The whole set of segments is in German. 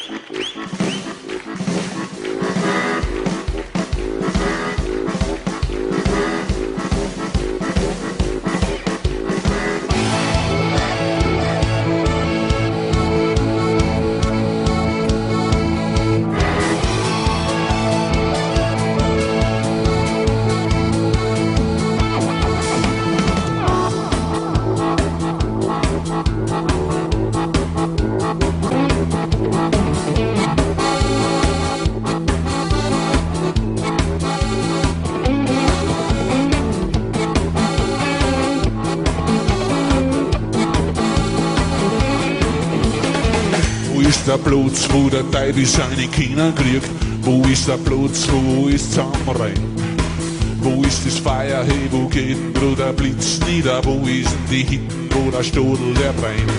Wo ist der Platz, wo der Teufel seine Kinder kriegt? Wo ist der Platz, wo ist Zusammenrein? Wo ist das Feuer, hey, wo geht denn da der Blitz nieder? Wo ist denn die Hitten, wo der Stadel, der brennt?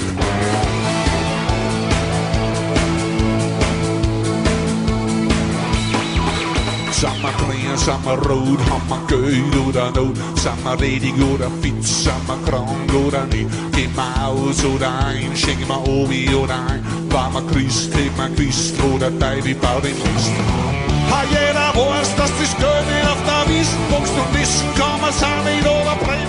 Sind wir klein, sind wir rot, haben wir Geld oder Not? Sind wir ledig oder fit, sind wir krank oder nicht? Gehen wir aus oder ein, schenken wir Obi oder ein? War wir Christ, hätten wir gewusst, wo der Teufel baut den Mist. Ha, jeder weiß, dass das Geld nicht auf der Wiesen wächst und wissen kann man's auch nicht, oder brennen.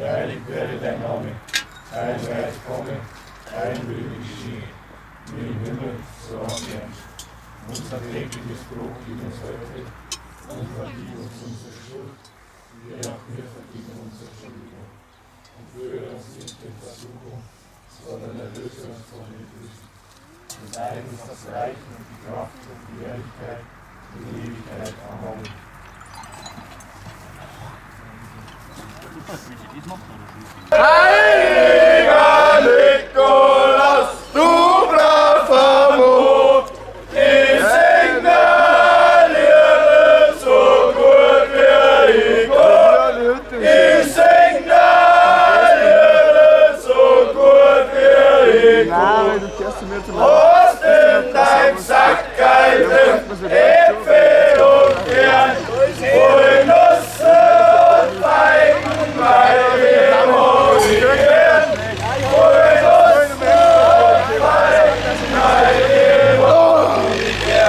Heilig werde dein Name, dein Reich komme, dein Wille geschehe, wie im Himmel, so auf Erden. Unser tägliches Brot gib uns heute und vergib uns unsere Schuld, wie auch wir vergeben unsere Schuldiger. Und führe uns nicht in Versuchung, sondern erlöse uns von den Bösen. Und dein ist das Reich und die Kraft und die Herrlichkeit in Ewigkeit. Amen. Heiliger Nikolaus, du braver Mut, ich segne dir so gut wie ich kann. Ich segne dir so gut wie ich kann. Hast in deinem Sack Geld